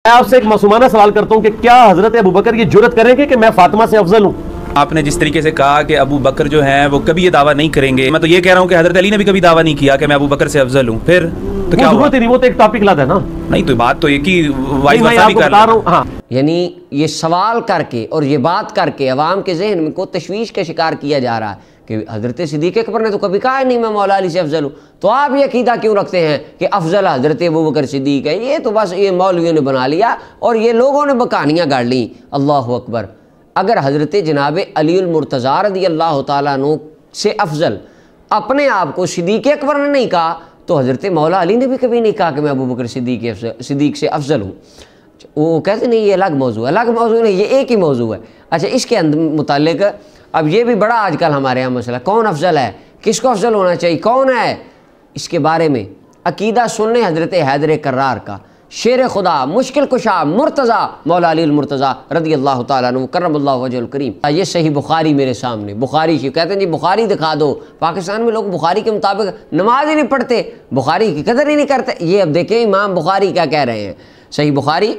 میں آپ سے ایک معصومانہ سوال کرتا ہوں کہ کیا حضرت ابو بکر یہ جرأت کریں گے کہ میں فاطمہ سے افضل ہوں؟ آپ نے جس طریقے سے کہا کہ ابو بکر جو ہیں وہ کبھی یہ دعویٰ نہیں کریں گے، میں تو یہ کہہ رہا ہوں کہ حضرت علی نے بھی کبھی دعویٰ نہیں کیا کہ میں ابو بکر سے افضل ہوں، پھر تو کیا ضرورت ہی نہیں، وہ تو ایک ٹاپک لاتا ہے نا۔ نہیں تو بات تو ایک ہی وائس میں آپ کو بتا رہا ہوں۔ ہاں یعنی یہ سوال کر کے اور یہ بات کر کے عوام کے ذہن میں کو تشویش کا شکار کیا جا رہا ہے کہ حضرت صدیق اکبر نے تو کبھی کہا ہے نہیں میں مولا علی سے افضل ہوں، تو آپ یہ عقیدہ کیوں رکھتے ہیں کہ افضل حضرت ابو بکر صدیق ہے؟ یہ تو بس یہ مولویوں نے بنا لیا اور یہ لوگوں نے کہانیاں گاڑ لیں۔ اللہ اکبر! اگر حضرت جناب علی المرتضیٰ رضی اللہ تعالیٰ عنہ سے افضل اپنے آپ کو صدیق اکبر نے نہیں کہا تو حضرت مولا علی نے بھی کبھی نہیں کہا کہ میں ابو بکر صدیق سے افضل ہوں۔ وہ کہتے نہیں یہ الگ موضوع ہے، الگ موضوع نہیں، یہ ایک ہی موضوع ہے۔ اچھا، اس کے متعلق اب یہ بھی بڑا آج کل ہمارے یہاں مسئلہ، کون افضل ہے، کس کو افضل ہونا چاہیے، کون ہے؟ اس کے بارے میں عقیدہ سننے حضرت حیدر کرار کا، شیر خدا، مشکل کشا، مرتضیٰ، مولا علی المرتضیٰ رضی اللہ تعالیٰ عنہ کرم اللہ وجہ الکریم۔ یہ صحیح بخاری میرے سامنے، بخاری کی کہتے ہیں جی بخاری دکھا دو۔ پاکستان میں لوگ بخاری کے مطابق نماز ہی نہیں پڑھتے، بخاری کی قدر ہی نہیں کرتے۔ یہ اب دیکھیں امام بخاری کیا کہہ رہے ہیں۔ صحیح بخاری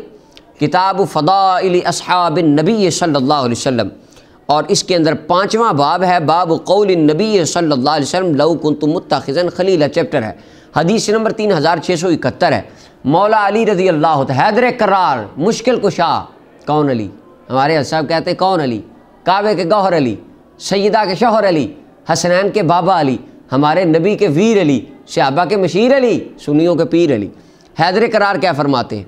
کتاب فضائل اصحاب النبی صلی اللہ علیہ وسلم، اور اس کے اندر 5واں باب ہے، باب قول النبی صلی اللہ علیہ وسلم لو کنت متخذا خلیلا، چیپٹر ہے، حدیث نمبر 3671 ہے۔ مولا علی رضی اللہ تعالیٰ، حیدر کرار، مشکل کشا، کون علی؟ ہمارے حضرت صاحب کہتے ہیں کون علی؟ کعبے کے گوہر علی، سیدہ کے شوہر علی، حسنین کے بابا علی، ہمارے نبی کے ویر علی، صحابہ کے مشیر علی، سنیوں کے پیر علی۔ حیدر کرار کیا فرماتے ہیں؟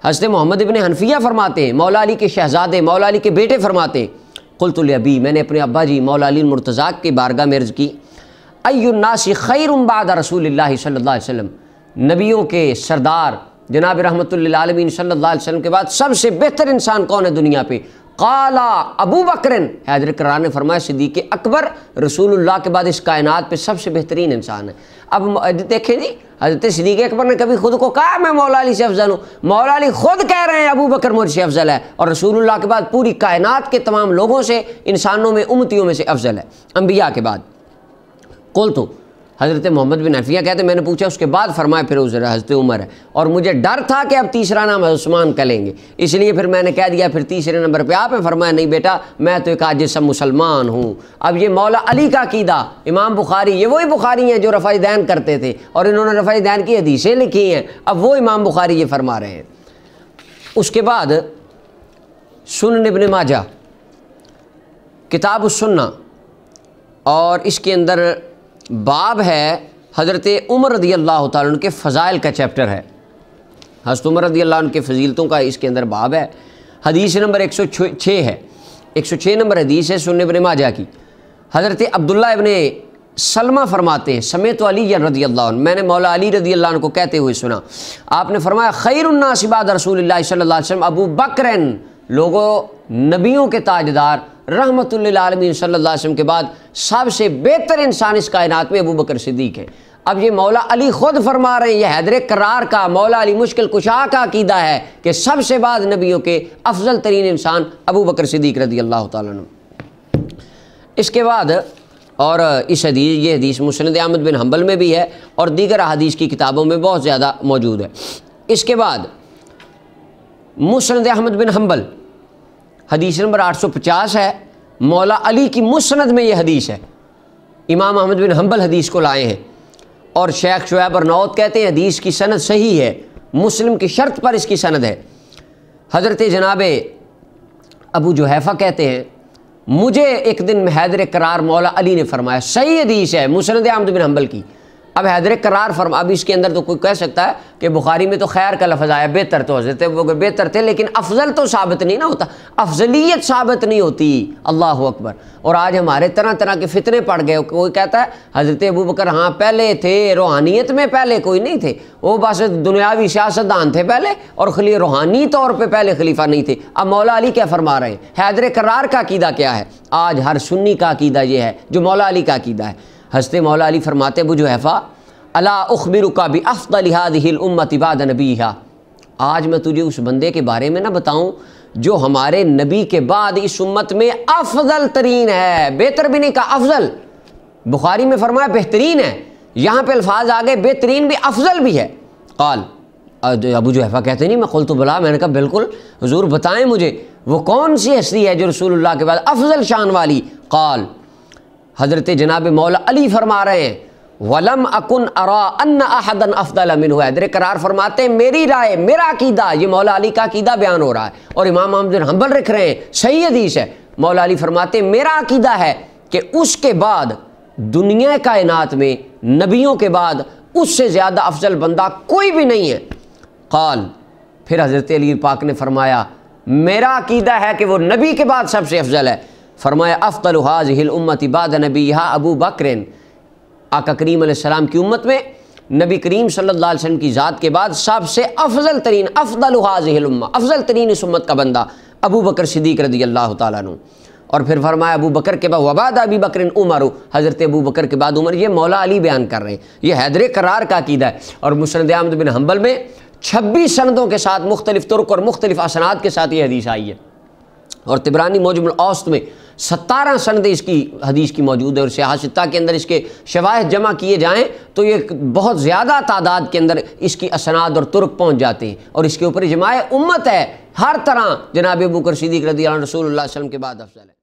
حضرت محمد ابن حنفیہ فرماتے ہیں، مولا علی کے شہزادے، مولا علی کے بیٹے فرماتے ہیں، قلت لابی، میں نے اپنے ابا جی مولا علی المرتضیٰ کی بارگاہ میں عرض کی، ای الناس خیر بعد رسول اللہ صلی اللہ علیہ وسلم، نبیوں کے سردار جناب رحمت للعالمین صلی اللہ علیہ وسلم کے بعد سب سے بہتر انسان کون ہے دنیا پہ؟ قالا ابو بکر، حیدر کرار نے فرمایا صدیق اکبر رسول اللہ کے بعد اس کائنات پہ سب سے بہترین انسان ہے۔ اب دیکھیں جی، حضرت صدیق اکبر نے کبھی خود کو کہا میں مولا علی سے افضل ہوں؟ مولا علی خود کہہ رہے ہیں ابو بکر مجھ سے افضل ہے، اور رسول اللہ کے بعد پوری کائنات کے تمام لوگوں سے، انسانوں میں، امتیوں میں سے افضل ہے، انبیاء کے بعد۔ قلت، حضرت محمد بن حنفیہ کہتے ہیں میں نے پوچھا اس کے بعد فرمایا پھر حضرت عمر ہے، اور مجھے ڈر تھا کہ اب تیسرا نام عثمان کا لیں گے، اس لیے پھر میں نے کہہ دیا پھر تیسرے نمبر پہ آپ ہیں۔ فرمایا نہیں بیٹا، میں تو ایک عاجز سا مسلمان ہوں۔ اب یہ مولا علی کا عقیدہ امام بخاری، یہ وہی بخاری ہیں جو رفع دین کرتے تھے اور انہوں نے رفع دین کی حدیثیں لکھی ہیں، اب وہ امام بخاری یہ فرما رہے ہیں۔ اس کے بعد سنن ابن ماجہ، کتاب السنہ، اور اس کے اندر باب ہے حضرت عمر رضی اللہ تعالیٰ عنہ کے فضائل کا چیپٹر ہے، حضرت عمر رضی اللہ عنہ کے فضیلتوں کا اس کے اندر باب ہے، حدیث نمبر 106 ہے، 106 نمبر حدیث ہے سنن ابن ماجہ کی۔ حضرت عبداللہ ابن سلمہ فرماتے ہیں سمیت علی رضی اللہ عنہ، میں نے مولا علی رضی اللہ عنہ کو کہتے ہوئے سنا، آپ نے فرمایا خیر الناس بعد رسول اللہ صلی اللہ علیہ وسلم ابو بکرن، لوگوں نبیوں کے تاجدار رحمت للعالمین صلی اللہ علیہ وسلم کے بعد سب سے بہتر انسان اس کائنات میں ابو بکر صدیق ہے۔ اب یہ مولا علی خود فرما رہے ہیں، یہ حیدر کرار کا، مولا علی مشکل کشا کا عقیدہ ہے کہ سب سے بعد نبیوں کے افضل ترین انسان ابو بکر صدیق رضی اللہ تعالیٰ عنہ۔ اس کے بعد اور اس حدیث، یہ حدیث مسند احمد بن حنبل میں بھی ہے اور دیگر احادیث کی کتابوں میں بہت زیادہ موجود ہے۔ اس کے بعد مسند احمد بن حنبل حدیث نمبر 850 ہے، مولا علی کی مسند میں یہ حدیث ہے، امام احمد بن حنبل حدیث کو لائے ہیں، اور شیخ شعیب ارناؤت کہتے ہیں حدیث کی سند صحیح ہے، مسلم کی شرط پر اس کی سند ہے۔ حضرت جناب ابو جحیفہ کہتے ہیں مجھے ایک دن میں حیدر کرار مولا علی نے فرمایا، صحیح حدیث ہے مسند احمد بن حنبل کی۔ اب حیدر کرار اب اس کے اندر تو کوئی کہہ سکتا ہے کہ بخاری میں تو خیر کا لفظ آیا، بہتر تو حضرت بہتر تھے، لیکن افضل تو ثابت نہیں نہ ہوتا، افضلیت ثابت نہیں ہوتی۔ اللہ اکبر! اور آج ہمارے طرح طرح کے فتنے پڑ گئے، کوئی کہتا ہے حضرت ابو بکر ہاں پہلے تھے، روحانیت میں پہلے کوئی نہیں تھے، وہ بس دنیاوی سیاستدان تھے پہلے، اور روحانی طور پہ پہلے خلیفہ نہیں تھے۔ اب مولا علی کیا فرما رہے ہیں؟ حیدر کرار کا عقیدہ کیا ہے؟ آج ہر سنی کا عقیدہ یہ ہے جو مولا علی کا عقیدہ ہے۔ حضرت مولا علی فرماتے ابو جحیفہ الا اخبرک بافضل هذه الامه بعد نبیها، آج میں تجھے اس بندے کے بارے میں نہ بتاؤں جو ہمارے نبی کے بعد اس امت میں افضل ترین ہے، بہتر بھی نہیں کہا، افضل، بخاری میں فرمایا بہترین ہے، یہاں پہ الفاظ آگے بہترین بھی افضل بھی ہے۔ قال، ابو جحیفہ کہتے نہیں، میں قلت بلا، میں نے کہا بالکل حضور بتائیں مجھے وہ کون سی ہستی ہے جو رسول اللہ کے بعد افضل شان والی؟ قال، حضرت جناب مولا علی فرما رہے ہیں وَلَمْ أَكُنْ أَرَىٰ أَنَّ أَحَدًا أَفْضَلَ مِنْهُ، حیدر قرار فرماتے ہیں میری رائے، میرا عقیدہ، یہ مولا علی کا عقیدہ بیان ہو رہا ہے اور امام احمد بن حنبل لکھ رہے ہیں، صحیح حدیث ہے، مولا علی فرماتے ہیں میرا عقیدہ ہے کہ اس کے بعد دنیا کائنات میں نبیوں کے بعد اس سے زیادہ افضل بندہ کوئی بھی نہیں ہے۔ قال، پھر حضرت علی پاک نے فرمایا میرا عقیدہ ہے کہ وہ نبی کے بعد سب سے افضل ہے۔ فرمایا افضل هذه الامت بعد نبیها ابو بکر، آقا کریم علیہ السلام کی امت میں نبی کریم صلی اللہ علیہ وسلم کی ذات کے بعد سب سے افضل ترین، افضل هذه الامہ، افضل ترین اس امت کا بندہ ابو بکر صدیق رضی اللہ تعالیٰ عنہ۔ اور پھر فرمایا ابو بکر کے بعد وبعد ابی بکر عمر، حضرت ابو بکر کے بعد عمر، یہ مولا علی بیان کر رہے ہیں، یہ حیدر قرار کا عقیدہ ہے۔ اور مسند احمد بن حنبل میں 26 سندوں کے ساتھ مختلف طرق اور مختلف اسناد کے ساتھ یہ حدیث آئی ہے، اور طبرانی معجم الاوسط میں 17 سند اس کی حدیث کی موجود ہے، اور سیاح ستہ کے اندر اس کے شواہد جمع کیے جائیں تو یہ بہت زیادہ تعداد کے اندر اس کی اسناد اور طرق پہنچ جاتے ہیں، اور اس کے اوپر اجماع امت ہے ہر طرح جناب ابو بکر صدیق رضی اللہ عنہ رسول اللہ صلی اللہ علیہ وسلم کے بعد افضل ہے۔